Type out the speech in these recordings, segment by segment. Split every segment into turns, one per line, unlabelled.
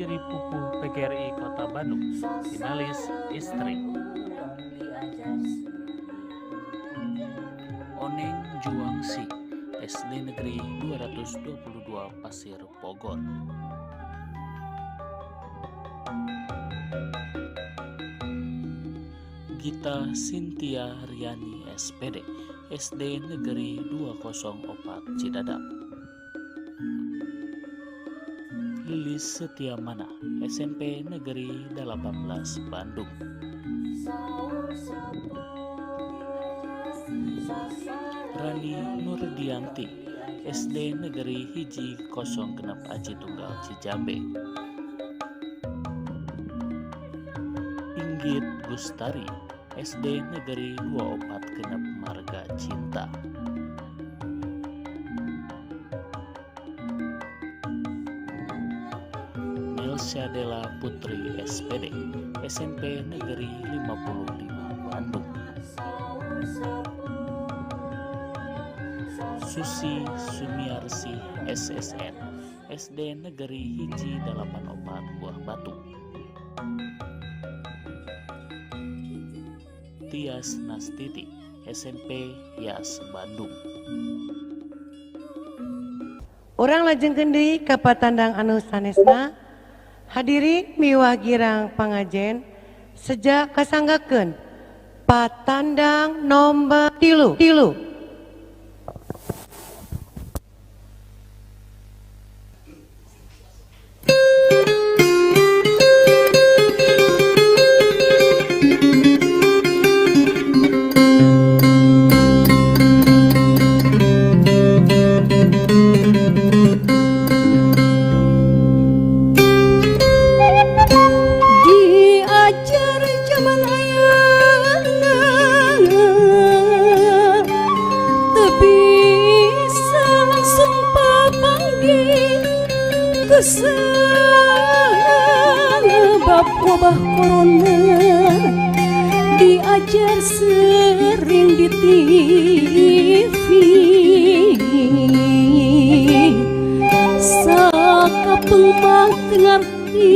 pendiri Pupuh PGRI Kota Bandung, finalis Istri. Oneng Juangsi, SD Negeri 222 Pasir Bogor. Gita Sintia Riani SPD, SD Negeri 204 Cidadap. Lilis Setiamana, SMP Negeri 18 Bandung. Rani Nurdianti, SD Negeri Hiji 06 Aji Tunggal Cijambe. Inggit Gustari, SD Negeri 24 Genep Marga Cinta. Syadela Putri SPD, SMP Negeri 55 Bandung. Susi Sumiarsi SSN, SD Negeri Hiji 84 Buah Batu. Tias Nastiti, SMP Yas Bandung.
Urang lajengkeun deui ka patandang anu sanesna. Hadiri miwah girang pangajen sejak kasanggakeun patandang nomor 3.
Sebab wabah corona diajar sering di TV, sakapeung mah teu ngarti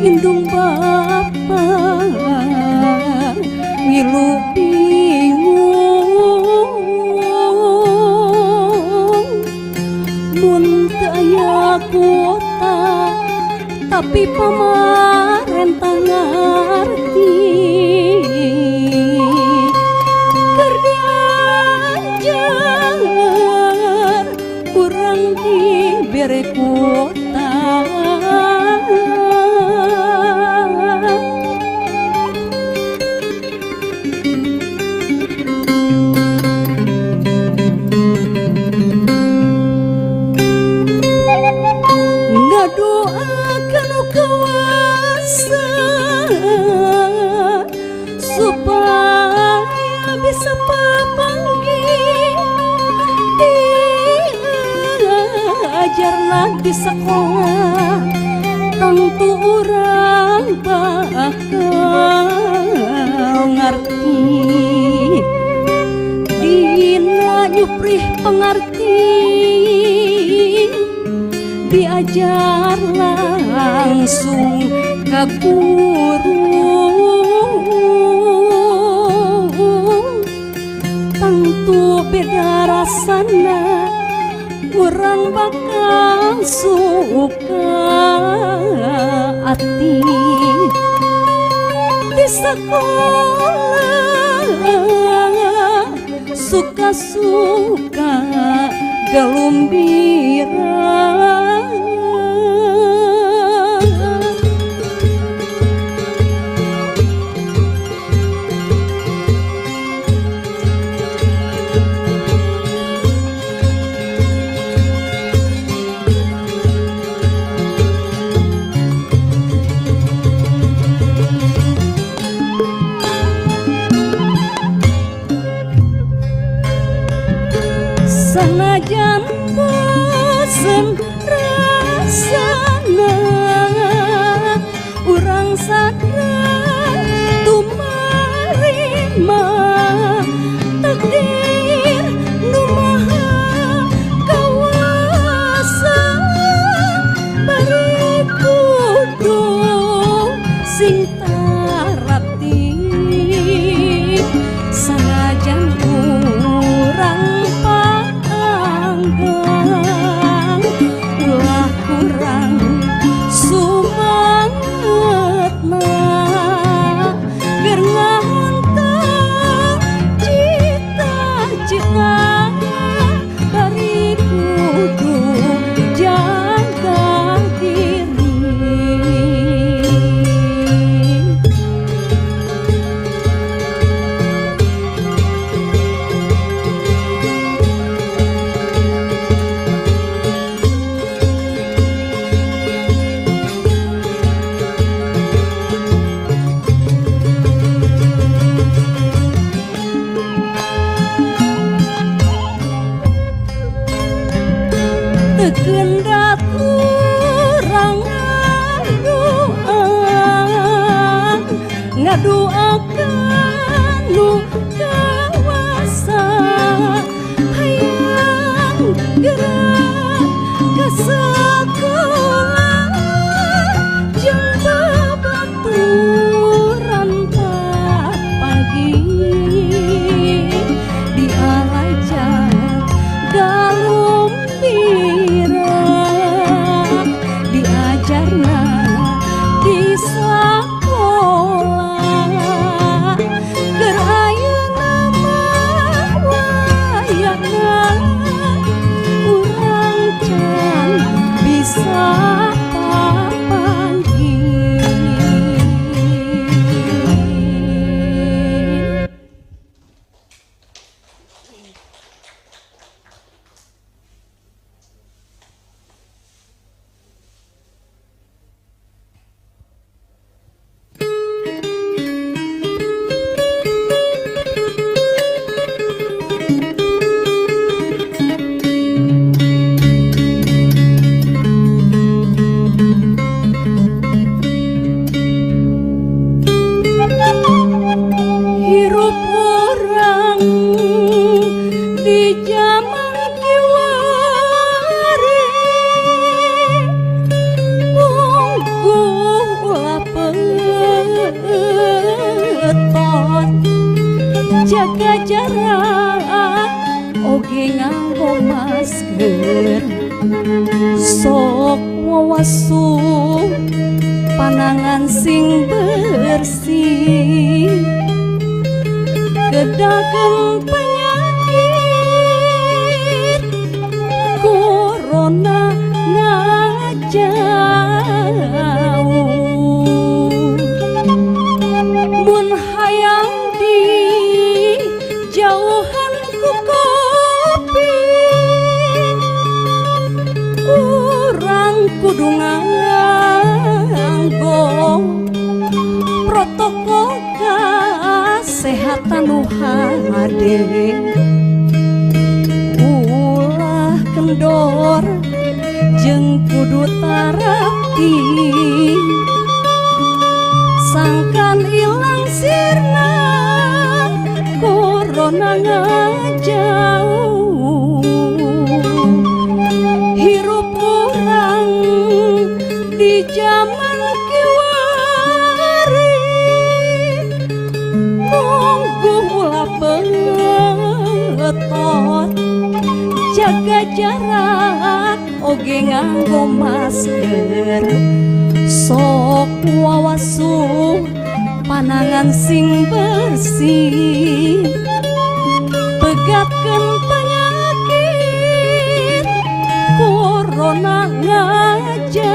indung bapa ngilu bingung mun teu aya kuota tapi pamarentah ngarti keur diajar urang dibere kuota. Ngadoakeun kuasa supaya bisa papanggih diajarna di sekolah tentu urang bakal ngarti dina nyuprih pengarti diajar langsung ka guru tentu beda rasana urang bakal suka ati di sekolah suka-suka galumbira. Sanajan bosen rasana urang sadar tumarima takdir nu maha kawasa ngaduakan nu kawasa hayang gerak ke sekolah jeung babaturan pagi di alajan galumpira diajarna di sekolah keur ayeuna mah wayahna urang can bisa papanggih. Hirup urang di jaman kiwari ungguh ulah peutot jaga jarak oge nganggo masker sok wawasuh panangan sing bersih kedakeun penyakit corona ngajauh mun hayang di jauhan ku Covid urang kudu nganggo protokol kesehatan nu hade ulah kendor jeung kudu terapi sangkan ilang sirna corona ngajauh hirup urang di jaman kiwari mungguh ulah peutot jaga jarak oge nganggo masker sok wawasuh panangan sing bersih pegatkeun penyakit corona ngajauh.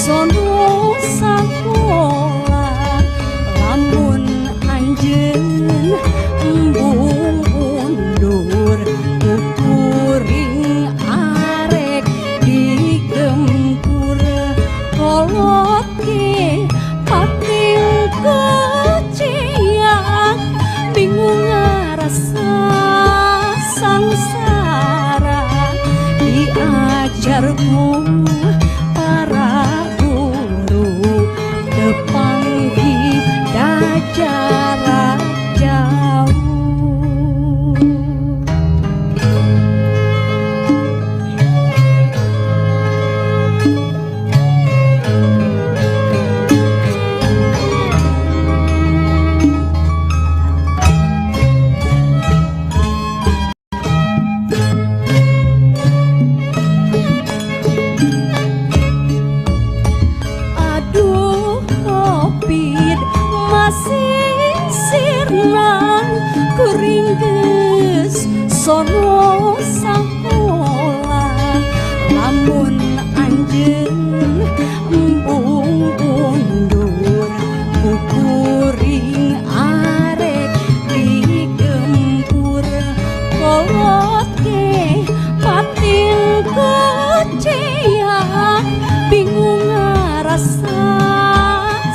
Sono sakola lamun anjeun embung undur kuring arek digempur kolot ke pating keciak bingung ngarasa sangsara diajarku jarak jauh. sono sakola lamun anjeun embung undur kukuring arek digempur kolot ge pating keceya bingung rasa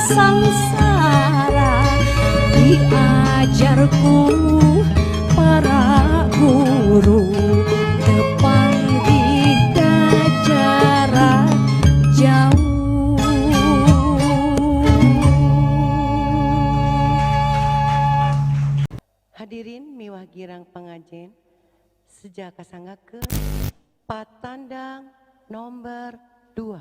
sangsara diajarku para guru tepang di jarak jauh.
Hadirin miwah girang pangajen sejak kasanggakeun patandang nomor 2.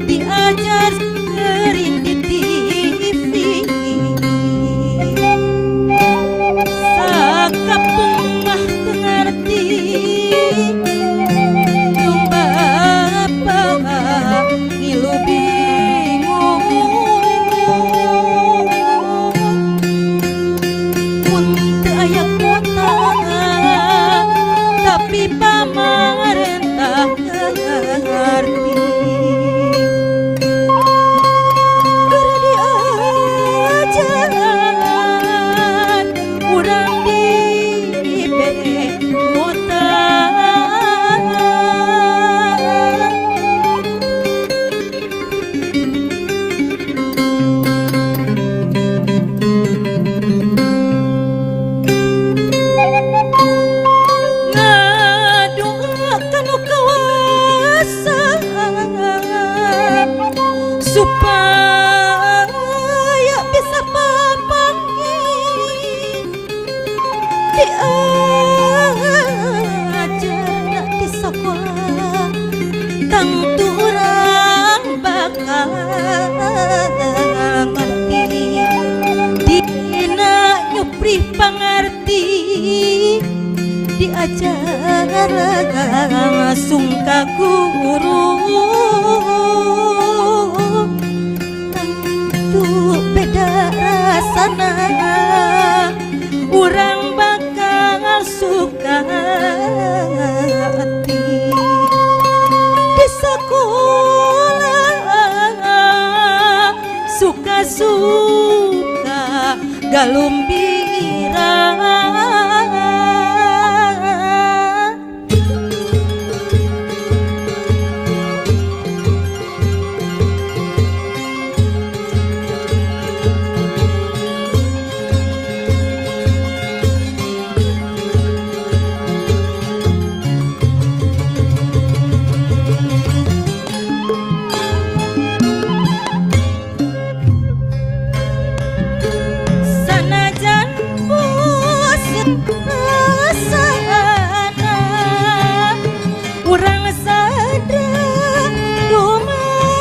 Diajar sering di TV sakapung mah tengerti yung bapak ngilu bingung mun teu aya kota tapi pamarentah ngerti urang dibere motan ngadoakan kawasa supaya bisa papanggih diajar di sekolah tangtu urang bakal ngerti dina nyupri pangarti diajar langsung ka guru tentu beda rasana urang bakal suka hati di sekolah suka-suka galumbira sanajan bosen rasana urang sadar kumarima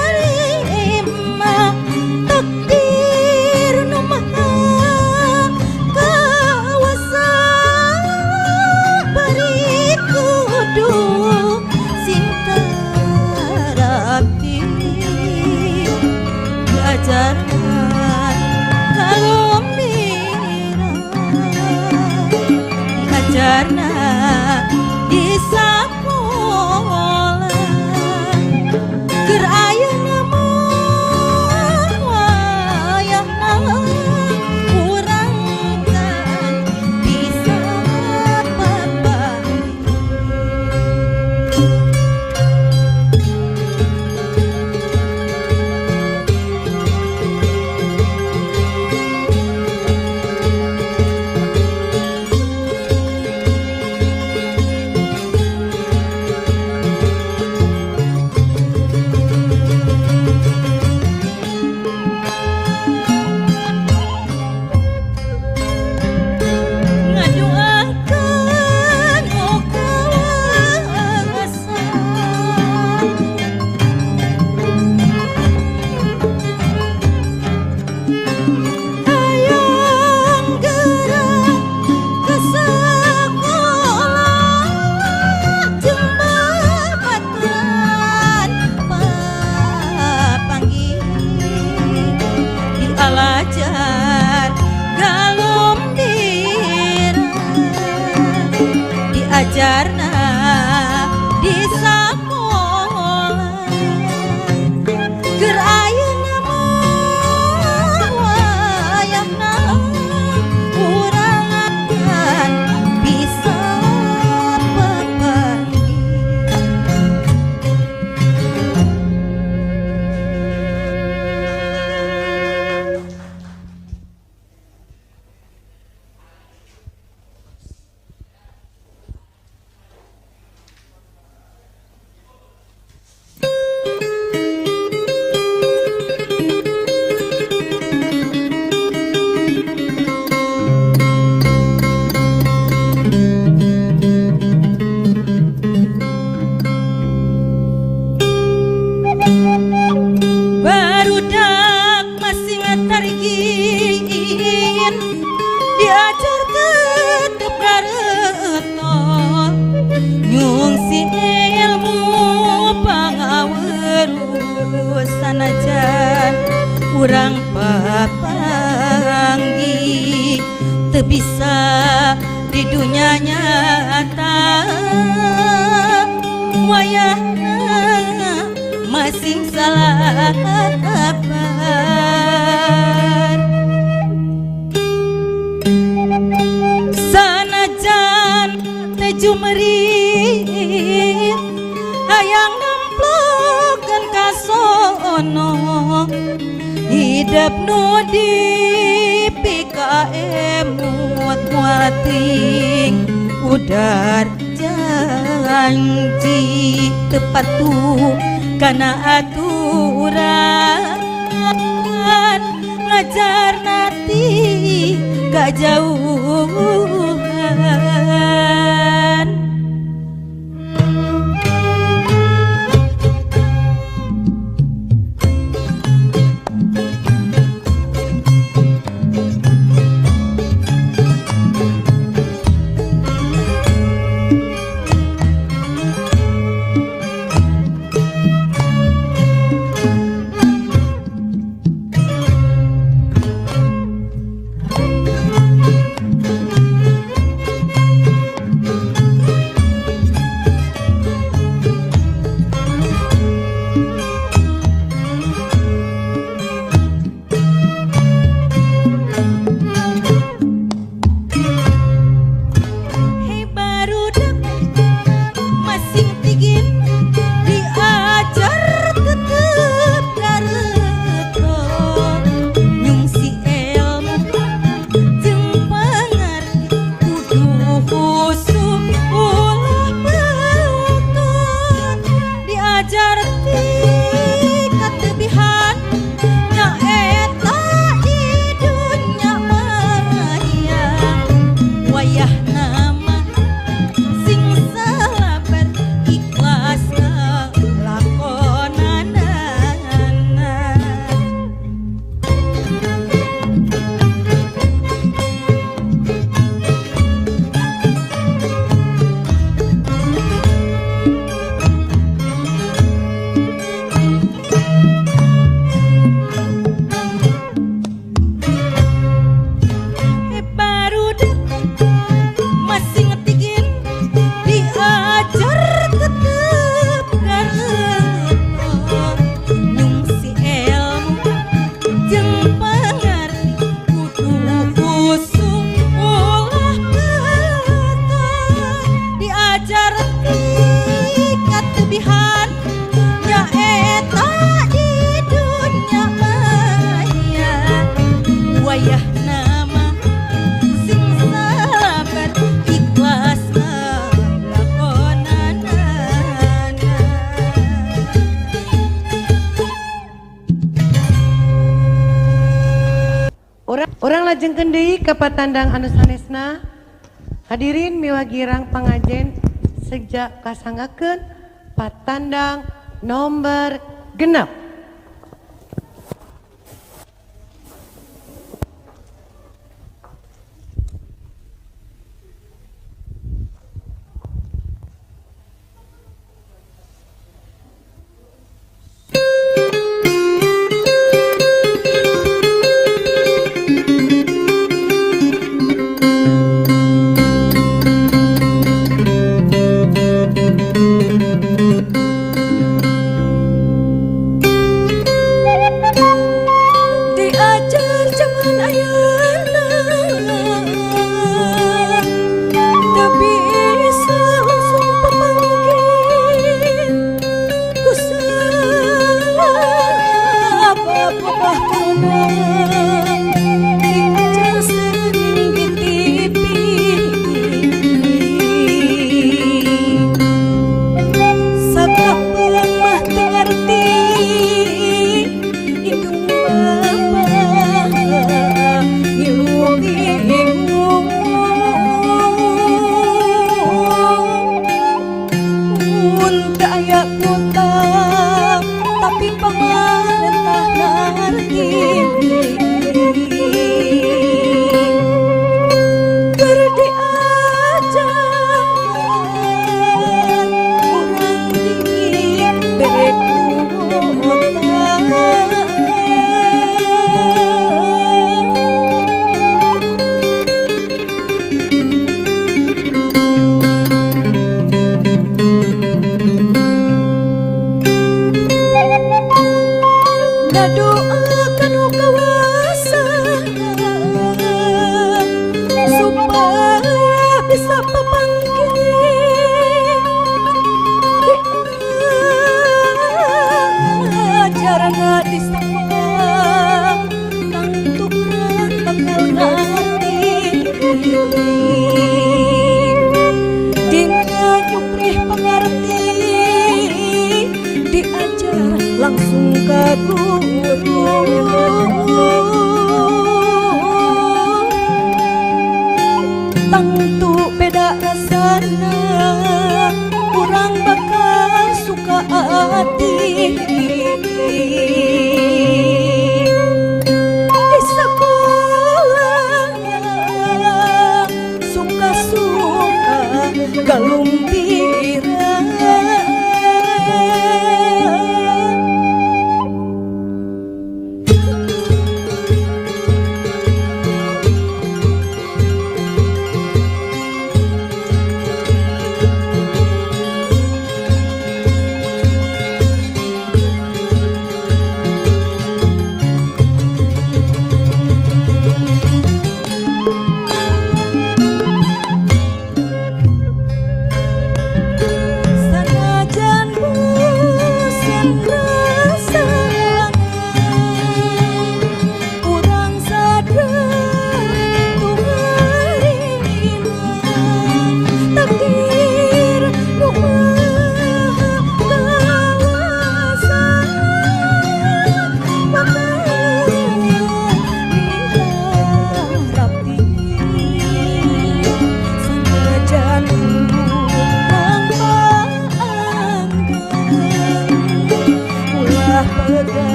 takdir nu maha kawasa bari kudu cinta rapi diajarkan kalumbira diajarna di sekolah keur ayeuna mah wayahna urang kan bisa berbagi belajar galum dira diajarna di sakola keur ayeuna mah wayahna urang akan bisa berbagi. Barudak masih ngetarigin diajar tetep garetol nyungsi ilmu pangaweruh sanajan urang papanggi teu bisa di dunia nyata wayahna masing salah kabar sanajan teh jumerit hayang nemplokeun ka sono hidup nu dipikaemut moal ting udar janji tepatu kana aturan ngajar nanti kajauhan.
Orang lajengkeun deui ka patandang anu sanesna. Hadirin miwagirang pangajen sejak kasanggakeun patandang nomor genep.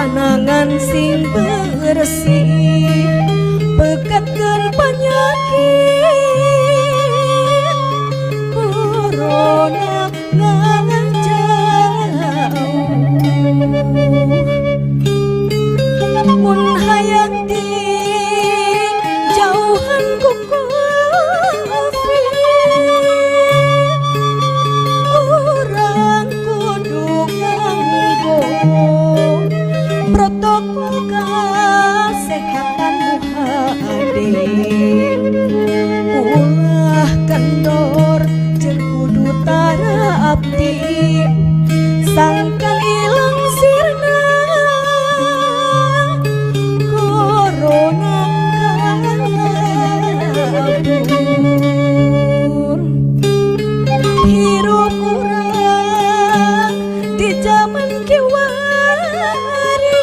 panangan sing bersih bekatkan penyakit corona ngajauh mun hayang di jauhan ku covid urang kudu nganggo protokol kesehatan muhade ulah kendor jeung kudu tarapti sangkan ilang sirna corona kabur hirup urang di zaman kiwari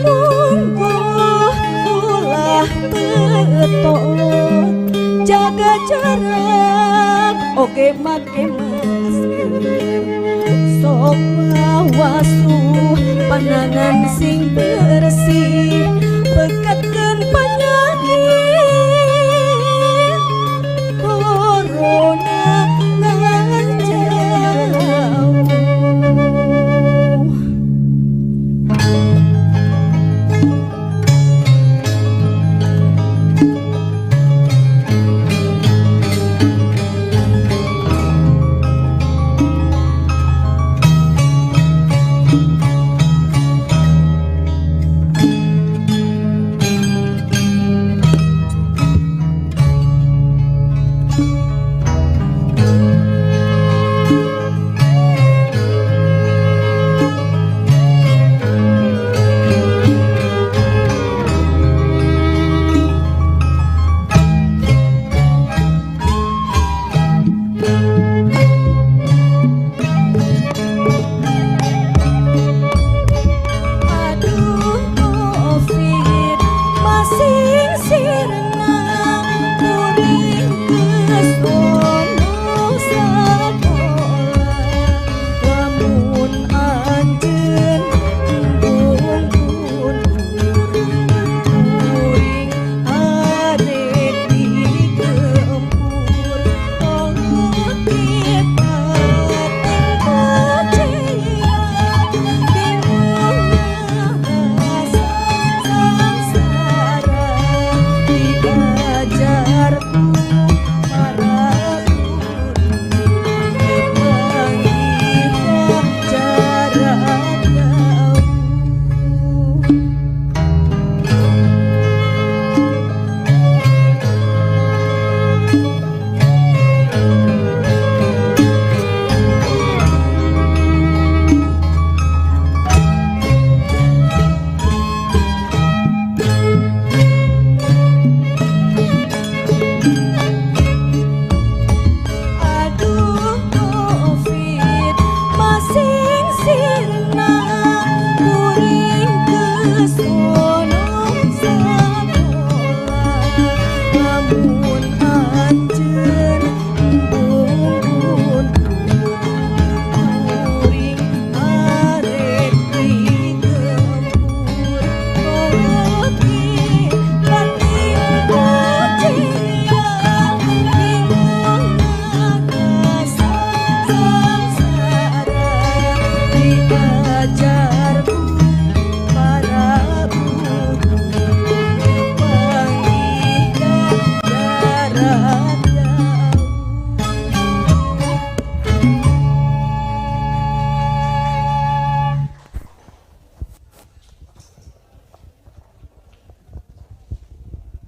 mungguh ulah betot jaga jarak oge make masker sok wasuh pandangan sing bersih bekatkeun penyakit corona ngajauh.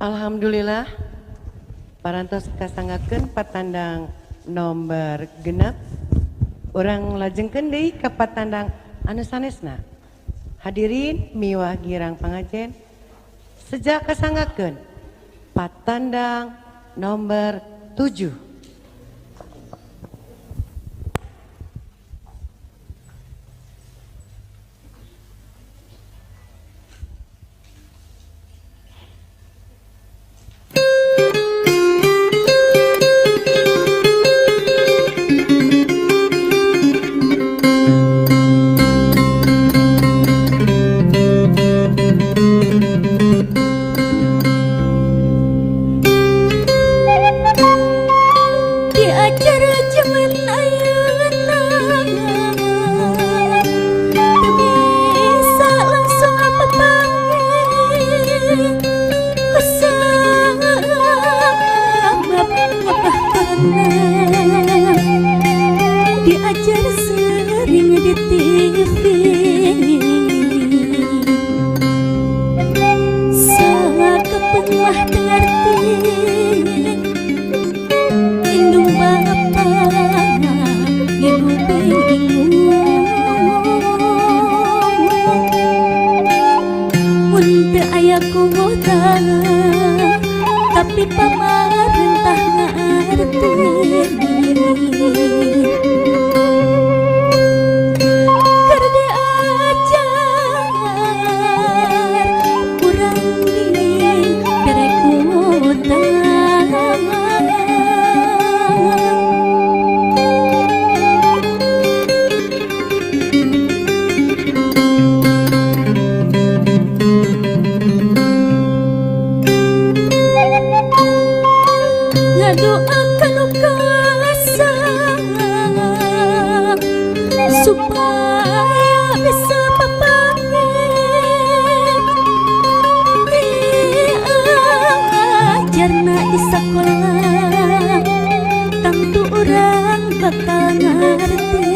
Alhamdulillah parantos kasangakeun patandang nomor genep urang lajengkeun deui ka patandang anu sanesna. Hadirin miwah girang pangajen sejak kasangakeun patandang nomor 7.
Sangat kepengah dengarti indung bapa ngilu bingung mun teu aya kuota tapi pamarentah ngartini doakan ukasa supaya bisa diajarna di sekolah tentu orang bakal ngerti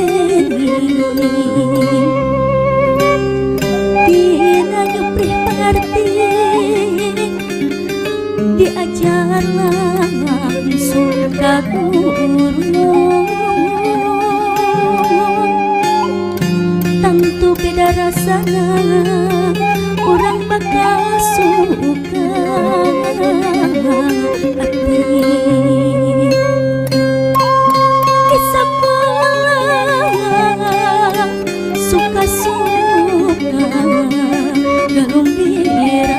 dina nyuprih pengerti diajarlah suka guru tentu beda rasanya orang bakal suka hati di sekolah suka-suka gembira.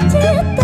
Cita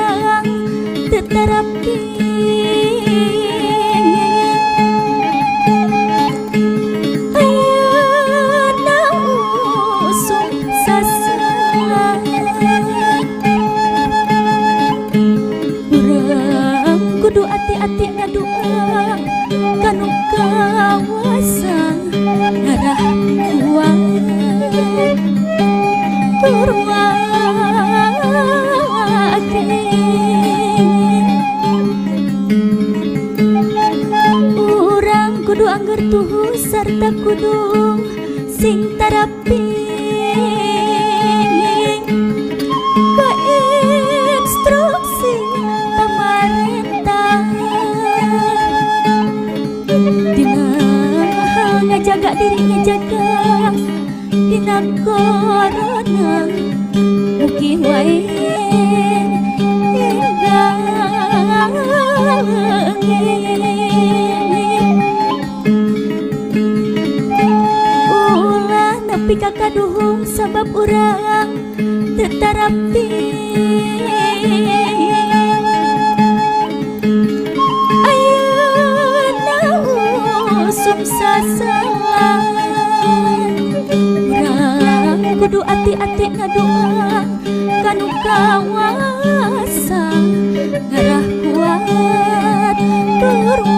urang teterapi ayeuna usum sasalan urang kudu ati-ati ngadoa kanu kawasa ngarah kuat urang kudu angger tuhu sarta kudu sing terapi ka instruksi pamarentah dina ngajaga diri ngajaga dina corona mugi wae ulah nepi ka kaduhung sabab urang teterapi ayeuna usum sasalan urang kudu ati-ati ngadoa kanu kawasa ngarah kuat berwagi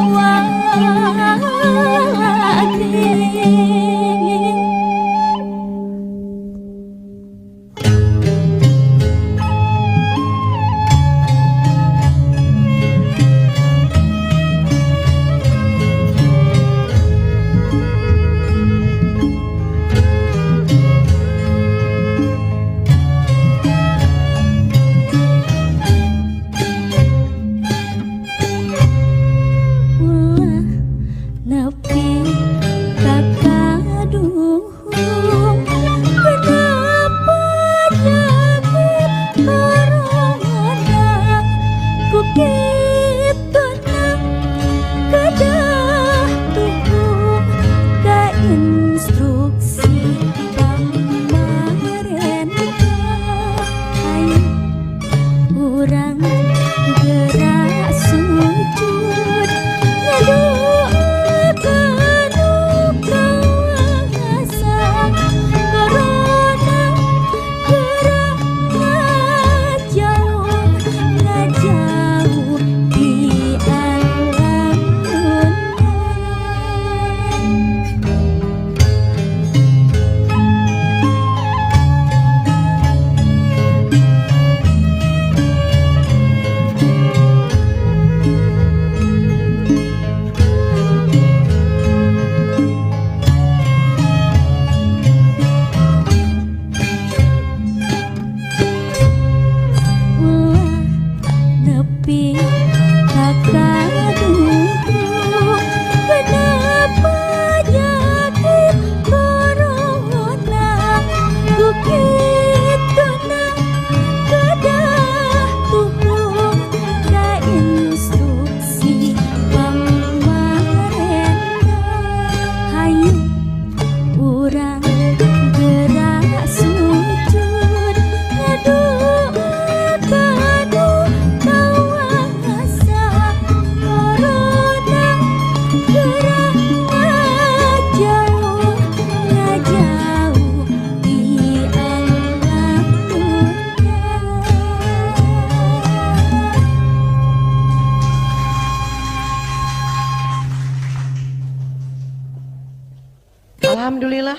Alhamdulillah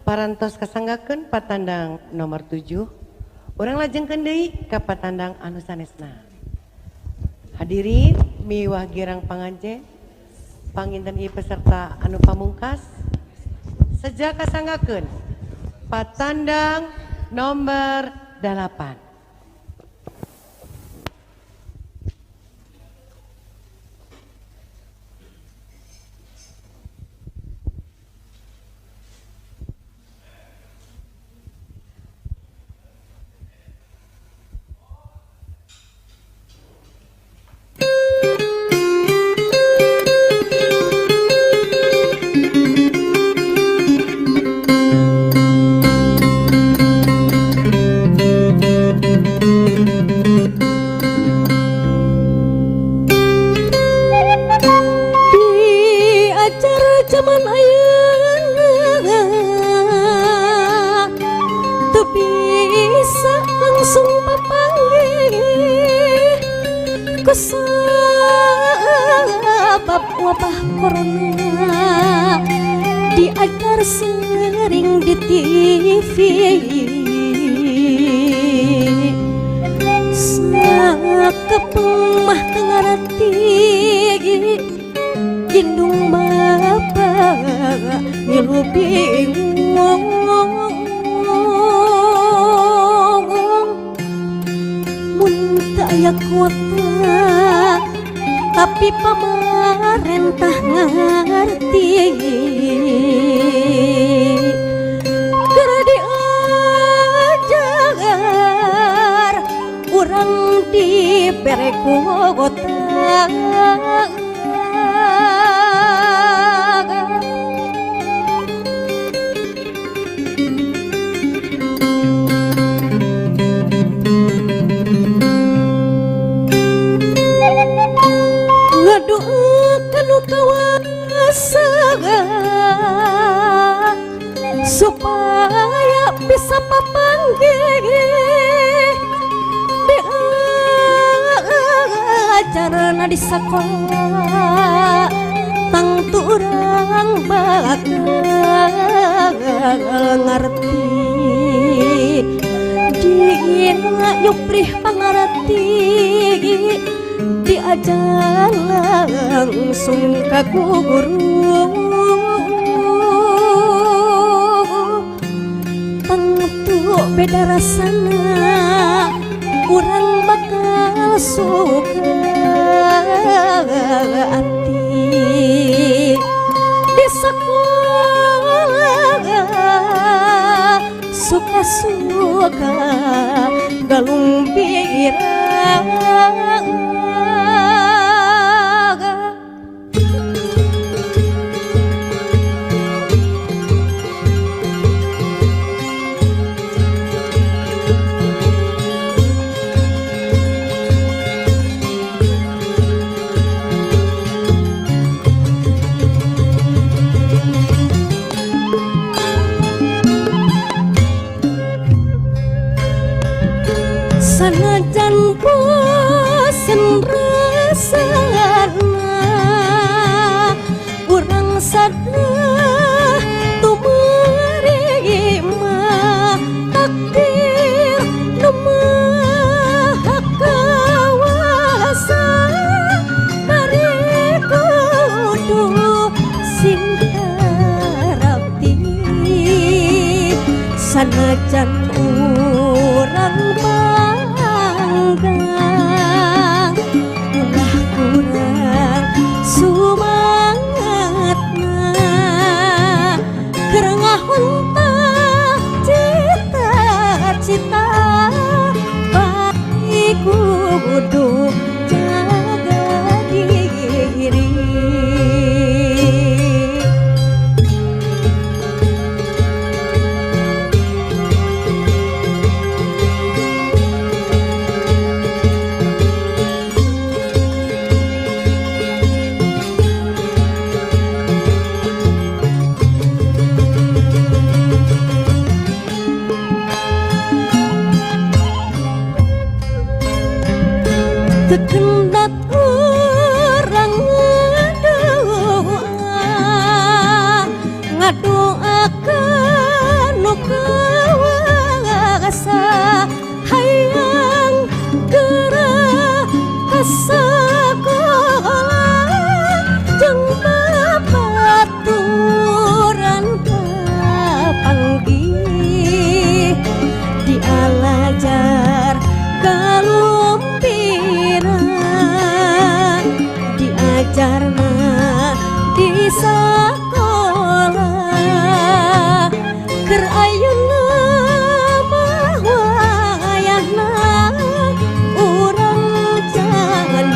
parantos kasanggakeun patandang nomor 7 urang lajengkeun deui ka patandang anu sanesna. Hadirin miwah girang pangajen panginten ieu peserta anu pamungkas sejak kasanggakeun patandang nomor 8.
zaman ayeuna teu bisa langsung papanggih ku sabab wabah corona diajar sering di TV sakepeng mah tengarati indung bapa ngilu bingung mun teu aya kuota tapi pamarentah ngarti keur diajar urang dibere kuota kawasa supaya bisa papanggih diajarna di sekolah tang turang bakal ngerti dina nyuprih pangarati diajar langsung ka guru tentu beda rasana urang bakal suka hati di sekolah suka-suka galumpirang sanajan bosen rasana urang sadar tumarima takdir nu maha kawasa bari kudu sinta rapti sanajan urang ulah kurang sumangatna keur ngahunta cita-cita bari kudu jaga diri kekendat orang ngadoakan nu kawasa hayang gerah kasakola jeung babaturan papanggih dialajar galumpiran diajarna di sekolah keur ayeuna mah wayahna urang jangan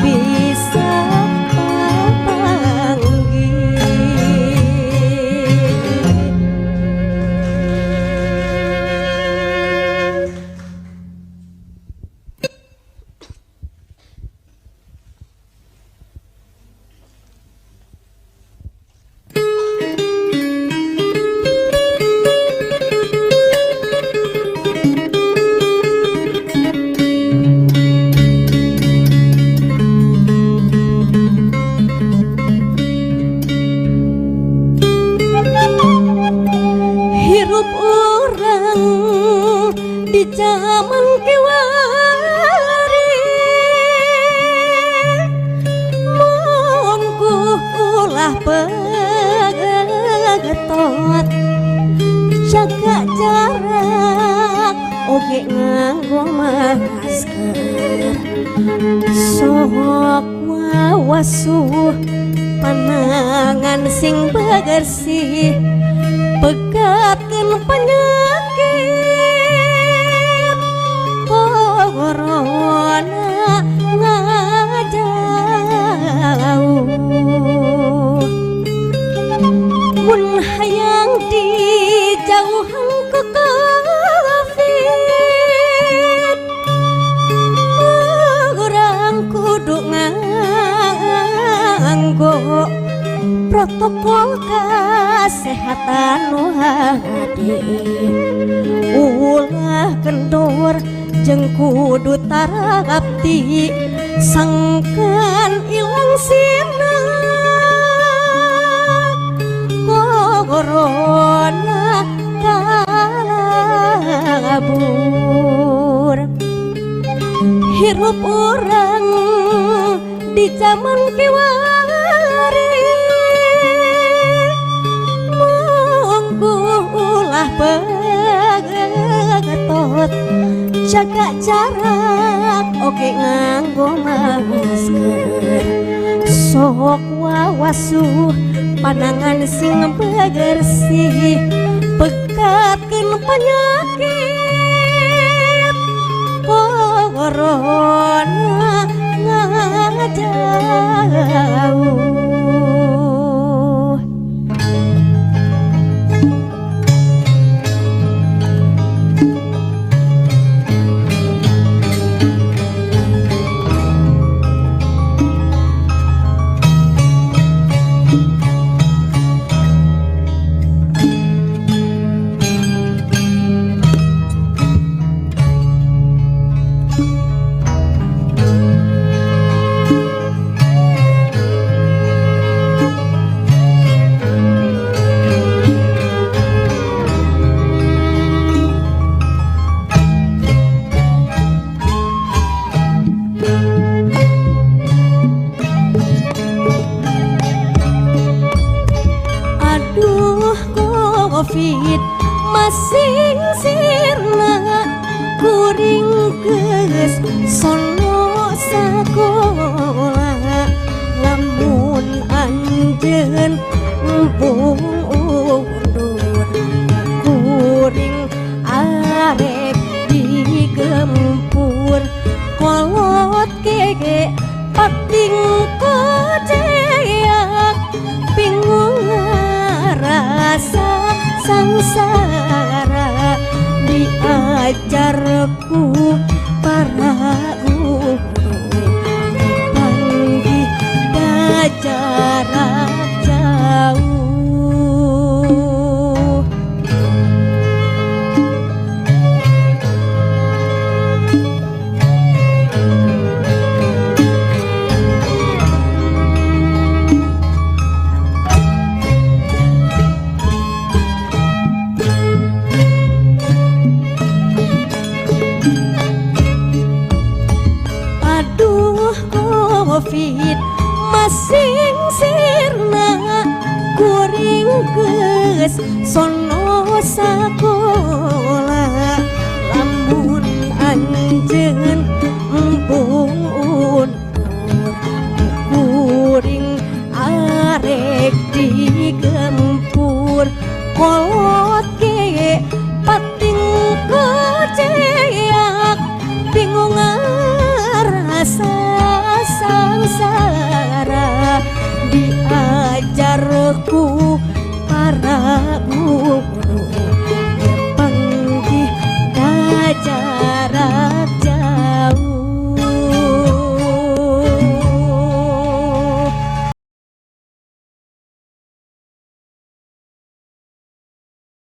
zaman kiwari mongku ulah pegetot jaga jarak oke nganggo masker sok wawasuh panangan sing begersih pegatkeun penyakit corona ngajauh mun hayang dijauhan ke covid urang kudu nganggo protokol kesehatan nu hade ulah kendor jeung kudu tarapti sangkan ilang sina corona kalabur hirup urang di zaman kiwari ulah pegetot jaga jarak oke nganggo masker sok wawasuh panangan sing begersih pegatkeun penyakit corona ngajauh. Covid masing sirna kuring geus sono sakola lamun anjeun empung undur kuring arep digempur kolot kege pating koceak bingung rasa sangsara diajarku para guru panggih jarak jauh Covid masing sirna kuring geus sono sakola